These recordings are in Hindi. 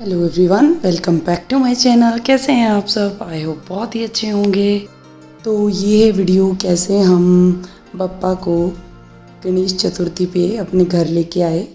Hello everyone, welcome back to my channel. कैसे हैं आप सब? आई होप बहुत ही अच्छे होंगे। तो ये है वीडियो कैसे हम बप्पा को गणेश चतुर्थी पे अपने घर लेके आए।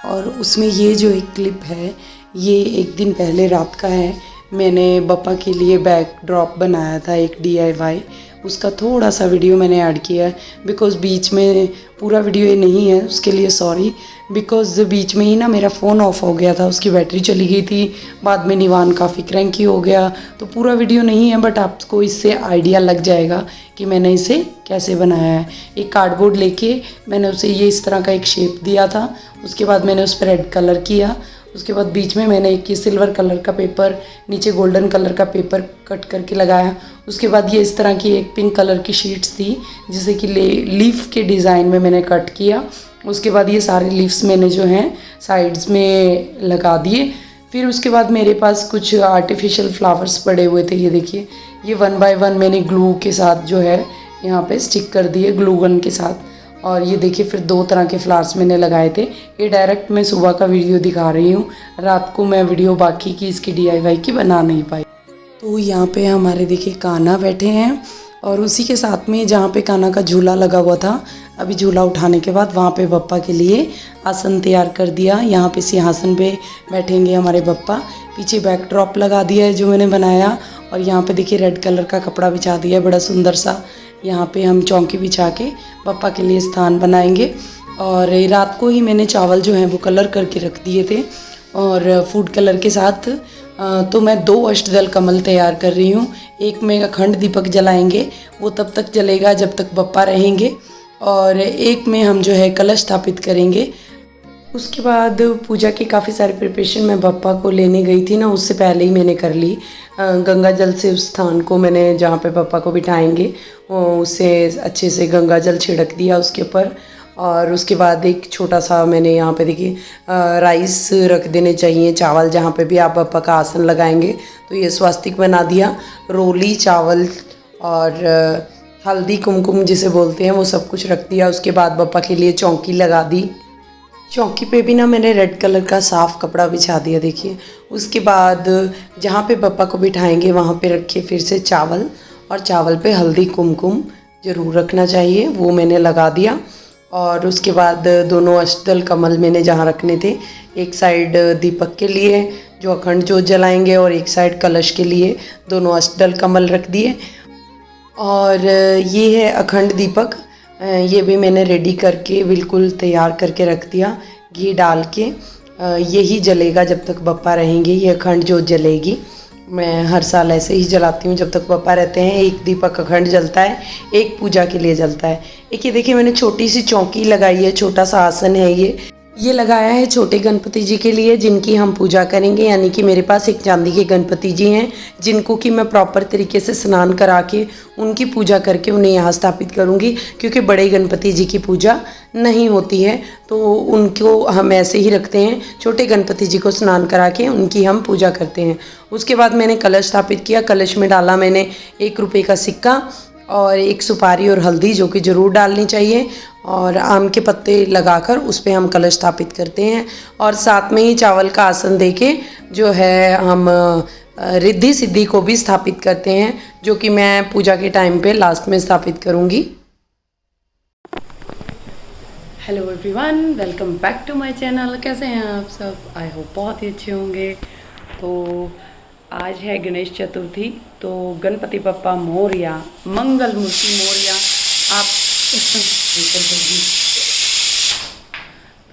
और उसमें ये जो एक क्लिप है ये एक दिन पहले रात का है। मैंने बप्पा के लिए बैकड्रॉप बनाया था एक DIY, उसका थोड़ा सा वीडियो मैंने ऐड किया है। बिकॉज़ बीच में पूरा वीडियो ये नहीं है, उसके लिए सॉरी। बिकॉज़ बीच में ही ना मेरा फ़ोन ऑफ हो गया था, उसकी बैटरी चली गई थी। बाद में निवान काफ़ी क्रैंकी हो गया, तो पूरा वीडियो नहीं है, बट आपको इससे आइडिया लग जाएगा कि मैंने इसे कैसे बनाया है। एक कार्डबोर्ड लेके मैंने उसे ये इस तरह का एक शेप दिया था। उसके बाद मैंने उस पर रेड कलर किया। उसके बाद बीच में मैंने एक ये सिल्वर कलर का पेपर, नीचे गोल्डन कलर का पेपर कट करके लगाया। उसके बाद ये इस तरह की एक पिंक कलर की शीट्स थी जिसे कि लीफ के डिज़ाइन में मैंने कट किया। उसके बाद ये सारे लीव्स मैंने जो हैं साइड्स में लगा दिए। फिर उसके बाद मेरे पास कुछ आर्टिफिशियल फ्लावर्स पड़े हुए थे। ये देखिए, ये 1 बाय 1 मैंने ग्लू के साथ जो है यहाँ पे स्टिक कर दिए, ग्लू गन के साथ। और ये देखिए, फिर 2 तरह के फ्लावर्स मैंने लगाए थे। ये डायरेक्ट मैं सुबह का वीडियो दिखा रही हूँ, रात को मैं वीडियो बाकी की इसकी DIY की बना नहीं पाई। तो यहाँ पे हमारे देखिए कान्हा बैठे हैं, और उसी के साथ में जहाँ पे कान्हा का झूला लगा हुआ था, अभी झूला उठाने के बाद वहाँ पे बप्पा के लिए आसन तैयार कर दिया। यहाँ पे सिंहासन पे बैठेंगे हमारे बप्पा। पीछे बैकड्रॉप लगा दिया है जो मैंने बनाया, और यहाँ पे देखिए रेड कलर का कपड़ा बिछा दिया है बड़ा सुंदर सा। यहाँ पे हम चौकी बिछा के बप्पा के लिए स्थान बनाएंगे। और रात को ही मैंने चावल जो हैं वो कलर करके रख दिए थे, और फूड कलर के साथ तो मैं 2 अष्टदल कमल तैयार कर रही हूँ। एक में अखंड दीपक जलाएंगे, वो तब तक जलेगा जब तक बप्पा रहेंगे, और एक में हम जो है कलश स्थापित करेंगे। उसके बाद पूजा की काफ़ी सारी प्रिपरेशन मैं बप्पा को लेने गई थी ना, उससे पहले ही मैंने कर ली। गंगा जल से उस स्थान को मैंने जहाँ पे बप्पा को बिठाएंगे उससे अच्छे से गंगा जल छिड़क दिया उसके ऊपर। और उसके बाद एक छोटा सा मैंने यहाँ पे देखिए राइस रख देने चाहिए, चावल जहाँ पे भी आप बप्पा का आसन लगाएंगे। तो ये स्वास्तिक बना दिया, रोली चावल और हल्दी कुमकुम जिसे बोलते हैं वो सब कुछ रख दिया। उसके बाद बप्पा के लिए चौकी लगा दी। चौकी पे भी ना मैंने रेड कलर का साफ़ कपड़ा बिछा दिया देखिए। उसके बाद जहाँ पे बप्पा को बिठाएंगे वहाँ पे रखे फिर से चावल, और चावल पे हल्दी कुमकुम ज़रूर रखना चाहिए, वो मैंने लगा दिया। और उसके बाद दोनों अष्टदल कमल मैंने जहाँ रखने थे, एक साइड दीपक के लिए जो अखंड ज्योत जलाएंगे, और एक साइड कलश के लिए दोनों अष्टदल कमल रख दिए। और ये है अखंड दीपक, ये भी मैंने रेडी करके बिल्कुल तैयार करके रख दिया घी डाल के। यही जलेगा जब तक बप्पा रहेंगे, ये अखंड ज्योत जलेगी। मैं हर साल ऐसे ही जलाती हूँ जब तक बप्पा रहते हैं। एक दीपक अखंड जलता है, एक पूजा के लिए जलता है। एक ये देखिए मैंने छोटी सी चौकी लगाई है, छोटा सा आसन है ये लगाया है छोटे गणपति जी के लिए जिनकी हम पूजा करेंगे। यानी कि मेरे पास एक चांदी के गणपति जी हैं जिनको कि मैं प्रॉपर तरीके से स्नान करा के उनकी पूजा करके उन्हें यहाँ स्थापित करूँगी, क्योंकि बड़े गणपति जी की पूजा नहीं होती है तो उनको हम ऐसे ही रखते हैं। छोटे गणपति जी को स्नान करा के उनकी हम पूजा करते हैं। उसके बाद मैंने कलश स्थापित किया। कलश में डाला मैंने 1 रुपये का सिक्का और एक सुपारी और हल्दी, जो कि ज़रूर डालनी चाहिए, और आम के पत्ते लगाकर उस पर हम कलश स्थापित करते हैं। और साथ में ही चावल का आसन देके जो है हम रिद्धि सिद्धि को भी स्थापित करते हैं, जो कि मैं पूजा के टाइम पे लास्ट में स्थापित करूँगी। Hello everyone, welcome back to my channel. कैसे हैं आप सब? आई होप बहुत ही अच्छे होंगे। तो आज है गणेश चतुर्थी, तो गणपति बप्पा मोरया, मंगल मूर्ति मोरया। आप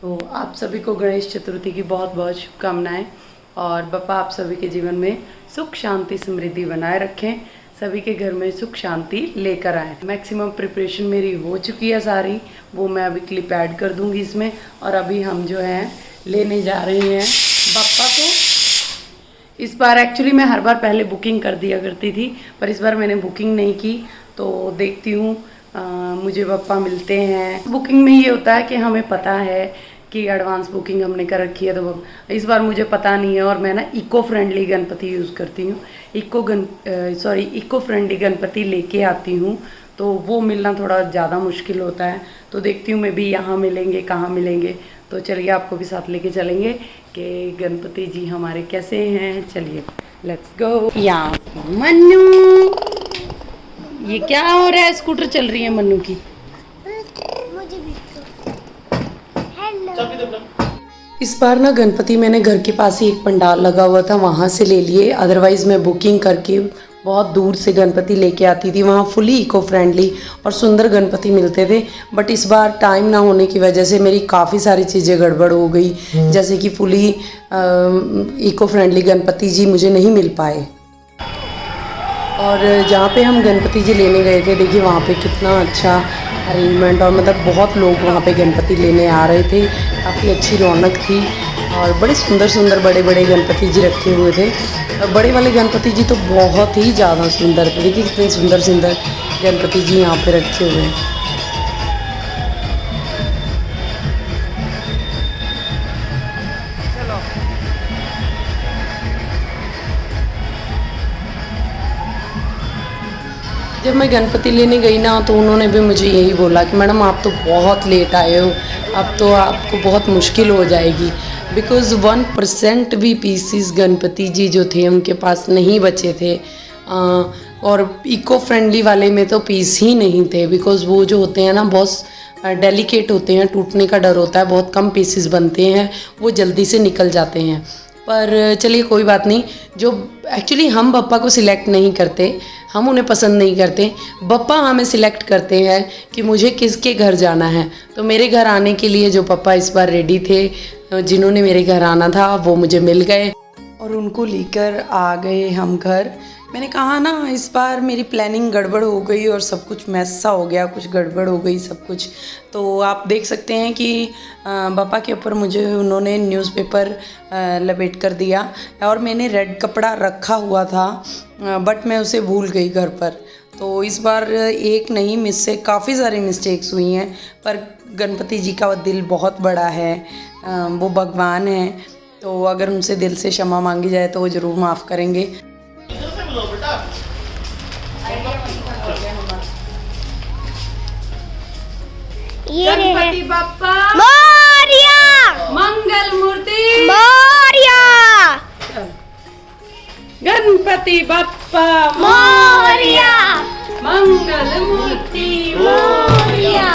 तो आप सभी को गणेश चतुर्थी की बहुत बहुत शुभकामनाएं, और बप्पा आप सभी के जीवन में सुख शांति समृद्धि बनाए रखें, सभी के घर में सुख शांति लेकर आए। मैक्सिमम प्रिपरेशन मेरी हो चुकी है सारी, वो मैं अभी क्लिप ऐड कर दूंगी इसमें। और अभी हम जो है लेने जा रहे हैं बप्पा को। इस बार एक्चुअली मैं हर बार पहले बुकिंग कर दिया करती थी, पर इस बार मैंने बुकिंग नहीं की, तो देखती हूँ मुझे बप्पा मिलते हैं। बुकिंग में ये होता है कि हमें पता है कि एडवांस बुकिंग हमने कर रखी है, तो इस बार मुझे पता नहीं है। और मैं ना इको फ्रेंडली गणपति यूज़ करती हूँ, इको फ्रेंडली गणपति लेके आती हूँ, तो वो मिलना थोड़ा ज़्यादा मुश्किल होता है। तो देखती हूँ मैं भी यहाँ मिलेंगे कहाँ मिलेंगे, तो चलिए आपको भी साथ लेके चलेंगे कि गणपति जी हमारे कैसे हैं। चलिए लेट्स गो। यहाँ मन्नू, ये क्या हो रहा है? स्कूटर चल रही है मन्नू की। मुझे भी हेलो। इस बार ना गणपति मैंने घर के पास ही एक पंडाल लगा हुआ था वहाँ से ले लिए, अदरवाइज़ मैं बुकिंग करके बहुत दूर से गणपति लेके आती थी। वहाँ फुली इको फ्रेंडली और सुंदर गणपति मिलते थे, बट इस बार टाइम ना होने की वजह से मेरी काफ़ी सारी चीज़ें गड़बड़ हो गई, जैसे कि फुली इको फ्रेंडली गणपति जी मुझे नहीं मिल पाए। और जहाँ पे हम गणपति जी लेने गए थे, देखिए वहाँ पे कितना अच्छा अरेंजमेंट, और मतलब बहुत लोग वहाँ पे गणपति लेने आ रहे थे, काफ़ी अच्छी रौनक थी और बड़े सुंदर सुंदर बड़े बड़े गणपति जी रखे हुए थे। और बड़े वाले गणपति जी तो बहुत ही ज़्यादा सुंदर थे, देखिए कितने सुंदर सुंदर गणपति जी यहाँ पे रखे हुए हैं। जब मैं गणपति लेने गई ना तो उन्होंने भी मुझे यही बोला कि मैडम आप तो बहुत लेट आए हो, अब तो आपको बहुत मुश्किल हो जाएगी, बिकॉज़ 1% भी पीसीस गणपति जी जो थे उनके पास नहीं बचे थे। और इको फ्रेंडली वाले में तो पीस ही नहीं थे, बिकॉज़ वो जो होते हैं ना बहुत डेलिकेट होते हैं, टूटने का डर होता है, बहुत कम पीसेस बनते हैं, वो जल्दी से निकल जाते हैं। पर चलिए कोई बात नहीं, जो एक्चुअली हम बप्पा को सिलेक्ट नहीं करते, हम उन्हें पसंद नहीं करते, बप्पा हमें सिलेक्ट करते हैं कि मुझे किसके घर जाना है। तो मेरे घर आने के लिए जो पप्पा इस बार रेडी थे, जिन्होंने मेरे घर आना था, वो मुझे मिल गए और उनको लेकर आ गए हम घर। मैंने कहा ना इस बार मेरी प्लानिंग गड़बड़ हो गई और सब कुछ मैस सा हो गया, कुछ गड़बड़ हो गई सब कुछ। तो आप देख सकते हैं कि पापा के ऊपर मुझे उन्होंने न्यूज़पेपर लपेट कर दिया और मैंने रेड कपड़ा रखा हुआ था, बट मैं उसे भूल गई घर पर। तो इस बार एक नहीं मिस से काफ़ी सारी मिस्टेक्स हुई हैं, पर गणपति जी का दिल बहुत बड़ा है, वो भगवान है, तो अगर उनसे दिल से क्षमा मांगी जाए तो वो ज़रूर माफ़ करेंगे। गणपति बप्पा मोरिया, मंगल मूर्ति मोरिया, गणपति बप्पा मोरिया, मंगल मूर्ति मोरिया।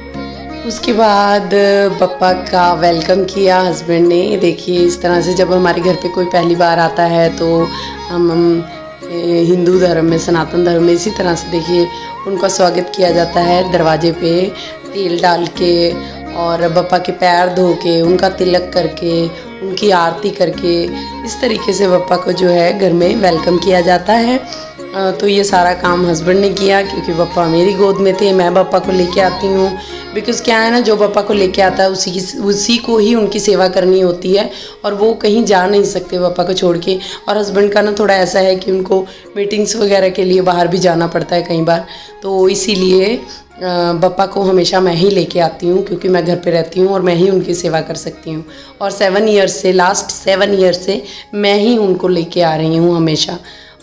उसके बाद बप्पा का वेलकम किया हस्बैंड ने। देखिए इस तरह से जब हमारे घर पे कोई पहली बार आता है तो हम हिंदू धर्म में, सनातन धर्म में इसी तरह से देखिए उनका स्वागत किया जाता है, दरवाजे पे तेल डाल के और बप्पा के पैर धो के, उनका तिलक करके, उनकी आरती करके, इस तरीके से बप्पा को जो है घर में वेलकम किया जाता है। तो ये सारा काम हस्बैंड ने किया, क्योंकि बप्पा मेरी गोद में थे, मैं बप्पा को लेके आती हूँ। बिकॉज़ क्या है ना, जो बप्पा को लेके आता है उसी को ही उनकी सेवा करनी होती है और वो कहीं जा नहीं सकते बप्पा को छोड़ के। और हस्बैंड का ना थोड़ा ऐसा है कि उनको मीटिंग्स वगैरह के लिए बाहर भी जाना पड़ता है कई बार, तो इसीलिए बप्पा को हमेशा मैं ही लेके आती हूँ, क्योंकि मैं घर पे रहती हूँ और मैं ही उनकी सेवा कर सकती हूँ। और लास्ट 7 ईयर्स से मैं ही उनको लेके आ रही हूँ हमेशा।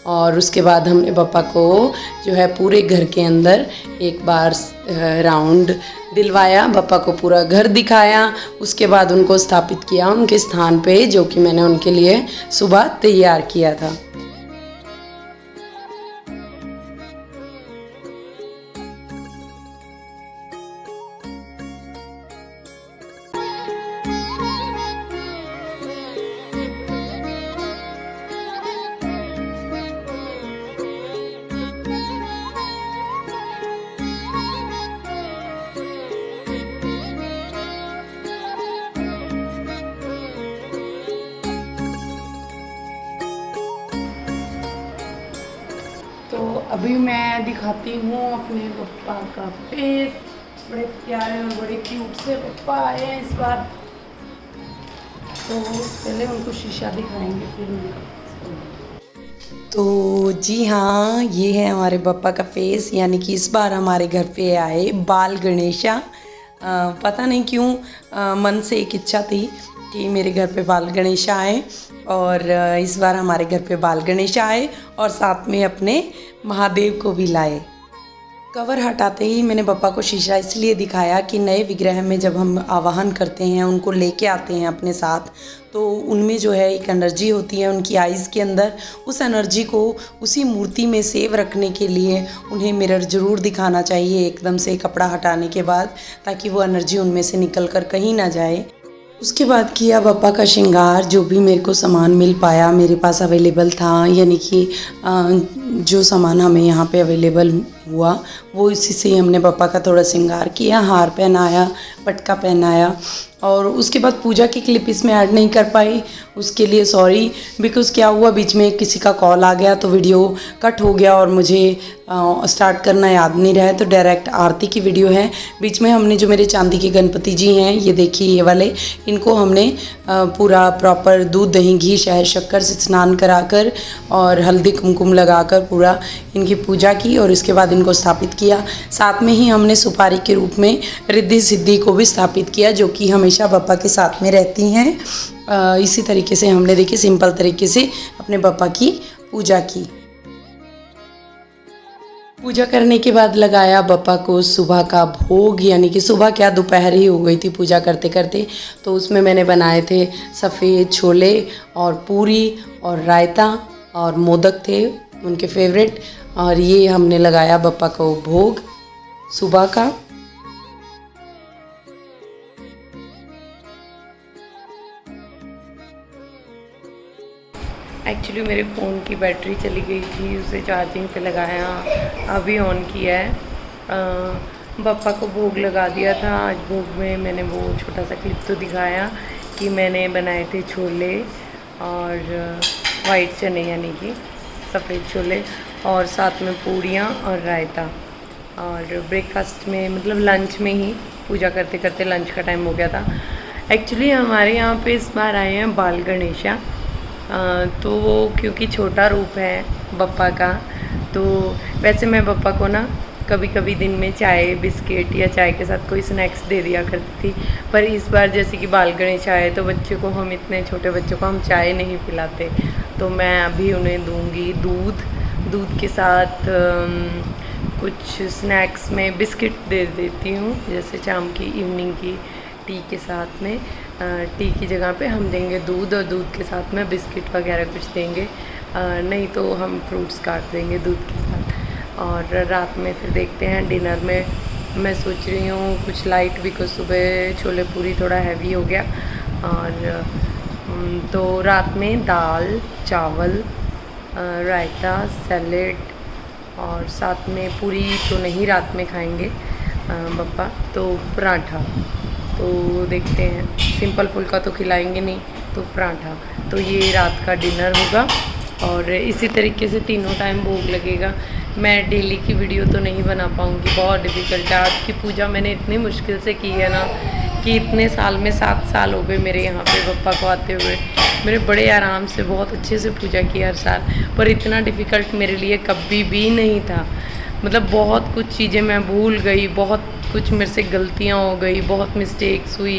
और उसके बाद हमने बप्पा को जो है पूरे घर के अंदर एक बार राउंड दिलवाया, बप्पा को पूरा घर दिखाया, उसके बाद उनको स्थापित किया उनके स्थान पे, जो कि मैंने उनके लिए सुबह तैयार किया था। तो अभी मैं दिखाती हूँ अपने पप्पा का फेस। बड़े प्यारे और बड़े क्यूट से पप्पा आए हैं इस बार। तो पहले उनको शीशा दिखाएंगे फिर उनका। तो जी हाँ, ये है हमारे पप्पा का फेस, यानी कि इस बार हमारे घर पे आए बाल गणेशा। पता नहीं क्यों मन से एक इच्छा थी कि मेरे घर पे बाल गणेशा आए, और इस बार हमारे घर पे बाल गणेशा आए और साथ में अपने महादेव को भी लाए। कवर हटाते ही मैंने पापा को शीशा इसलिए दिखाया कि नए विग्रह में जब हम आवाहन करते हैं, उनको लेके आते हैं अपने साथ, तो उनमें जो है एक एनर्जी होती है उनकी आइज़ के अंदर। उस एनर्जी को उसी मूर्ति में सेव रखने के लिए उन्हें मिरर ज़रूर दिखाना चाहिए एकदम से कपड़ा हटाने के बाद, ताकि वो एनर्जी उनमें से निकल कर कहीं ना जाए। उसके बाद किया पापा का श्रृंगार। जो भी मेरे को सामान मिल पाया मेरे पास अवेलेबल था, यानी कि जो सामान हमें यहाँ पे अवेलेबल हुआ वो इसी से ही हमने पापा का थोड़ा श्रृंगार किया, हार पहनाया, पटका पहनाया। और उसके बाद पूजा की क्लिप इसमें ऐड नहीं कर पाई, उसके लिए सॉरी। बिकॉज़ क्या हुआ, बीच में किसी का कॉल आ गया तो वीडियो कट हो गया और मुझे स्टार्ट करना याद नहीं रहा है, तो डायरेक्ट आरती की वीडियो है। बीच में हमने जो मेरे चांदी के गणपति जी हैं, ये देखिए ये वाले, इनको हमने पूरा प्रॉपर दूध दही घी शहद शक्कर से स्नान कराकर और हल्दी कुमकुम लगाकर पूरा इनकी पूजा की और इसके बाद इनको स्थापित किया। साथ में ही हमने सुपारी के रूप में रिद्धि सिद्धि को भी स्थापित किया, जो कि हमेशा पापा के साथ में रहती हैं। इसी तरीके से हमने देखिए सिंपल तरीके से अपने पापा की पूजा की। पूजा करने के बाद लगाया पापा को सुबह का भोग, यानी कि सुबह क्या दोपहर ही हो गई थी पूजा करते करते। तो उसमें मैंने बनाए थे सफ़ेद छोले और पूरी और रायता और मोदक थे उनके फेवरेट, और ये हमने लगाया पापा को भोग सुबह का। एक्चुअली मेरे फ़ोन की बैटरी चली गई थी, उसे चार्जिंग पे लगाया, अभी ऑन किया है। पापा को भोग लगा दिया था। आज भोग में मैंने वो छोटा सा क्लिप तो दिखाया कि मैंने बनाए थे छोले और वाइट चने, यानी कि सफ़ेद छोले, और साथ में पूड़ियाँ और रायता। और ब्रेकफास्ट में मतलब लंच में ही, पूजा करते करते लंच का टाइम हो गया था। एक्चुअली हमारे यहाँ पे इस बार आए हैं बाल गणेशा, तो वो क्योंकि छोटा रूप है बप्पा का, तो वैसे मैं बप्पा को ना कभी कभी दिन में चाय बिस्किट या चाय के साथ कोई स्नैक्स दे दिया करती थी, पर इस बार जैसे कि बाल गणेश आए तो बच्चे को, हम इतने छोटे बच्चों को हम चाय नहीं पिलाते, तो मैं अभी उन्हें दूंगी दूध के साथ कुछ स्नैक्स में बिस्किट दे देती हूँ, जैसे शाम की इवनिंग की टी के साथ में। टी की जगह पे हम देंगे दूध, और दूध के साथ में बिस्किट वगैरह कुछ देंगे, नहीं तो हम फ्रूट्स काट देंगे दूध के साथ। और रात में फिर देखते हैं डिनर में, मैं सोच रही हूँ कुछ लाइट, बिकॉज सुबह छोले पूरी थोड़ा हैवी हो गया। और तो रात में दाल चावल रायता सैलेड, और साथ में पूरी तो नहीं रात में खाएंगे बप्पा, तो पराठा, तो देखते हैं, सिंपल फुल्का तो खिलाएंगे नहीं, तो पराठा। तो ये रात का डिनर होगा, और इसी तरीके से तीनों टाइम भोग लगेगा। मैं डेली की वीडियो तो नहीं बना पाऊँगी, बहुत डिफ़िकल्ट है। आज की पूजा मैंने इतनी मुश्किल से की है ना, कि इतने साल में 7 साल हो गए मेरे यहाँ पे बप्पा को आते हुए। मेरे बड़े आराम से बहुत अच्छे से पूजा की हर साल, पर इतना डिफ़िकल्ट मेरे लिए कभी भी नहीं था। मतलब बहुत कुछ चीज़ें मैं भूल गई, बहुत कुछ मेरे से गलतियाँ हो गई, बहुत मिस्टेक्स हुई,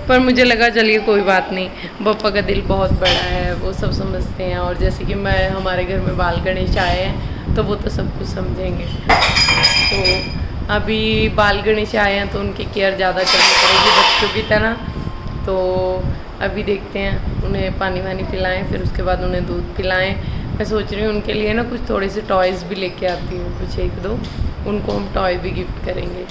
पर मुझे लगा चलिए कोई बात नहीं, बप्पा का दिल बहुत बड़ा है, वो सब समझते हैं। और जैसे कि मैं, हमारे घर में बाल गणेश आए हैं तो वो तो सब कुछ समझेंगे। तो अभी बाल गणेश आए हैं तो उनकी केयर ज़्यादा करनी पड़ेगी बच्चों की तरह। तो अभी देखते हैं, उन्हें पानी वानी पिलाएं, फिर उसके बाद उन्हें दूध पिलाएं। मैं सोच रही हूँ उनके लिए ना कुछ थोड़े से टॉयज़ भी लेके आती हूँ, कुछ 1-2 उनको हम टॉय भी गिफ्ट करेंगे।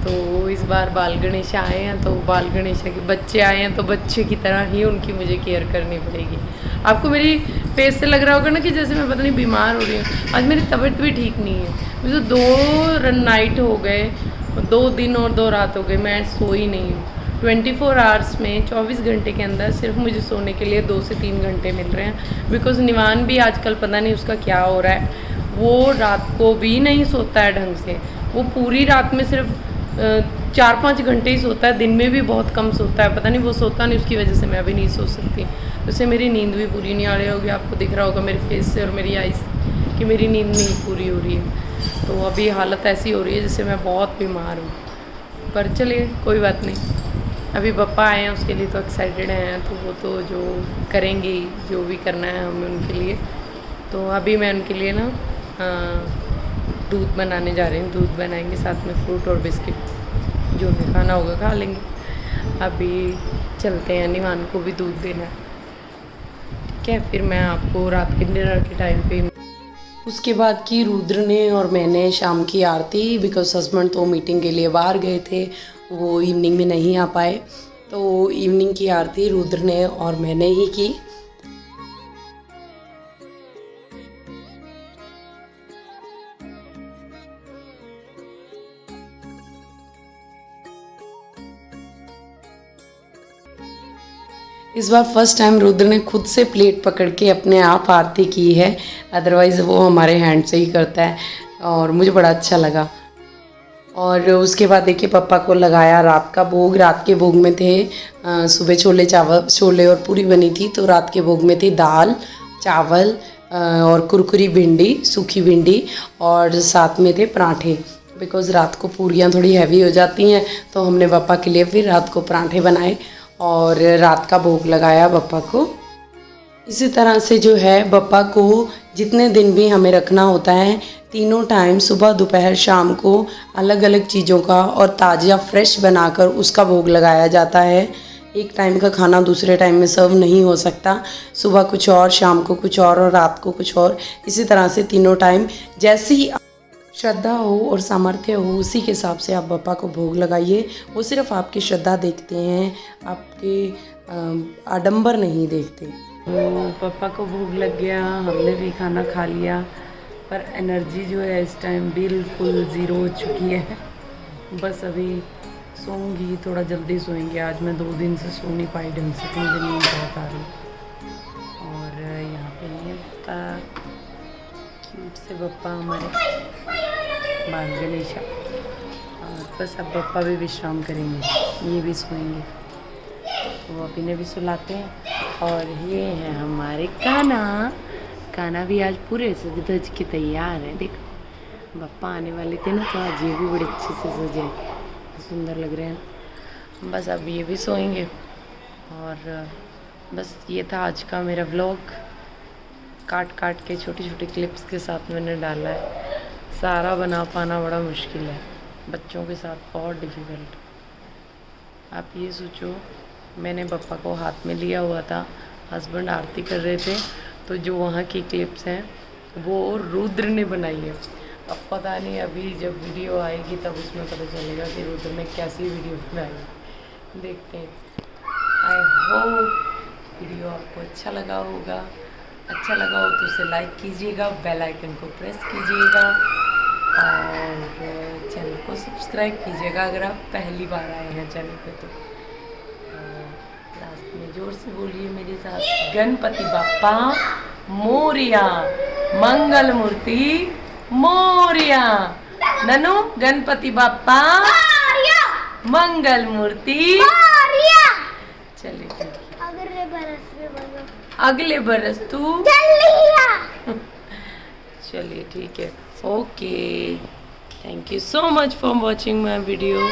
तो इस बार बाल गणेश आए हैं, तो बाल गणेश के बच्चे आए हैं, तो बच्चे की तरह ही उनकी मुझे केयर करनी पड़ेगी। आपको मेरी फेस से लग रहा होगा ना कि जैसे मैं पता नहीं बीमार हो रही हूँ। आज मेरी तबीयत भी ठीक नहीं है, मुझे 2 नाइट हो गए, 2 दिन और 2 रात हो गए, मैं सोई नहीं हूँ। 24 आवर्स में 24 घंटे के अंदर सिर्फ मुझे सोने के लिए 2 से 3 घंटे मिल रहे हैं। बिकॉज़ निवान भी आजकल पता नहीं उसका क्या हो रहा है, वो रात को भी नहीं सोता है ढंग से, वो पूरी रात में सिर्फ 4-5 घंटे ही सोता है, दिन में भी बहुत कम सोता है। पता नहीं वो सोता नहीं, उसकी वजह से मैं भी नहीं सो सकती, उससे मेरी नींद भी पूरी नहीं आ रही होगी। आपको दिख रहा होगा मेरे फेस से और मेरी आइज़ कि मेरी नींद नहीं पूरी हो रही है। तो अभी हालत ऐसी हो रही है जैसे मैं बहुत बीमार हूँ, पर चलिए कोई बात नहीं। अभी पापा आए हैं उसके लिए तो एक्साइटेड हैं, तो वो तो जो करेंगे ही, जो भी करना है हमें उनके लिए। तो अभी मैं उनके लिए ना दूध बनाने जा रही हूँ, दूध बनाएंगे, साथ में फ्रूट और बिस्किट, जो भी खाना होगा खा लेंगे। अभी चलते हैं, निवान को भी दूध देना है, ठीक है। फिर मैं आपको रात के डिनर के टाइम पे, उसके बाद की रुद्र ने और मैंने शाम की आरती, बिकॉज हस्बैंड तो मीटिंग के लिए बाहर गए थे, वो इवनिंग में नहीं आ पाए, तो इवनिंग की आरती रुद्र ने और मैंने ही की। इस बार फर्स्ट टाइम रुद्र ने खुद से प्लेट पकड़ के अपने आप आरती की है, अदरवाइज़ वो हमारे हैंड से ही करता है, और मुझे बड़ा अच्छा लगा। और उसके बाद देखिए पापा को लगाया रात का भोग। रात के भोग में थे सुबह छोले और पूरी बनी थी, तो रात के भोग में थी दाल, चावल और कुरकुरी भिंडी, सूखी भिंडी, और साथ में थे पराठे। बिकॉज़ रात को पूरियाँ थोड़ी हैवी हो जाती हैं, तो हमने पापा के लिए फिर रात को पराठे बनाए और रात का भोग लगाया बप्पा को। इसी तरह से जो है बप्पा को जितने दिन भी हमें रखना होता है, तीनों टाइम सुबह दोपहर शाम को अलग अलग चीज़ों का और ताज़ा फ्रेश बनाकर उसका भोग लगाया जाता है। एक टाइम का खाना दूसरे टाइम में सर्व नहीं हो सकता, सुबह कुछ और, शाम को कुछ और रात को कुछ और। इसी तरह से तीनों टाइम जैसी श्रद्धा हो और सामर्थ्य हो, उसी के हिसाब से आप बप्पा को भोग लगाइए। वो सिर्फ आपकी श्रद्धा देखते हैं, आपके आडंबर नहीं देखते। तो पापा को भूख लग गया, हमने भी खाना खा लिया, पर एनर्जी जो है इस टाइम बिल्कुल ज़ीरो हो चुकी है। बस अभी सोऊंगी, थोड़ा जल्दी सोएंगे। आज मैं 2 दिन से सो नहीं पाई ढंग से, तो मुझे नींद बहुत आ रही। और यहाँ पे ये बप्पा, क्यूट से बप्पा हमारे, बाल गणेशा। और बस अब बप्पा भी विश्राम करेंगे, ये भी सोएंगे, तो अभी ने भी सुलाते हैं। और ये है हमारे काना भी आज पूरे सज धज के तैयार है। देखो बप्पा आने वाले थे ना, तो आज ये भी बड़े अच्छे से सजे, सुंदर लग रहे हैं। बस अब ये भी सोएंगे। और बस ये था आज का मेरा व्लॉग, काट के छोटी छोटी क्लिप्स के साथ मैंने डाला है। सारा बना पाना बड़ा मुश्किल है, बच्चों के साथ बहुत डिफ़िकल्ट। आप ये सोचो, मैंने बप्पा को हाथ में लिया हुआ था, हस्बैंड आरती कर रहे थे, तो जो वहाँ की क्लिप्स हैं वो रुद्र ने बनाई है। अब पता नहीं, अभी जब वीडियो आएगी तब उसमें पता चलेगा कि रुद्र ने कैसी वीडियो बनाई। देखते हैं। आई होप वीडियो आपको अच्छा लगा होगा। अच्छा लगा हो तो उसे लाइक कीजिएगा, बेल आइकन को प्रेस कीजिएगा और चैनल को सब्सक्राइब कीजिएगा अगर आप पहली बार आए हैं चैनल पे। तो लास्ट में जोर से बोलिए मेरे साथ, गणपति बाप्पा मोरिया, मंगल मूर्ति मोरिया। ननु, गणपति बाप्पा मंगल मूर्ति। चलिए ठीक है, अगले बरस तू चलिए ठीक है, okay. Thank you so much for watching my video.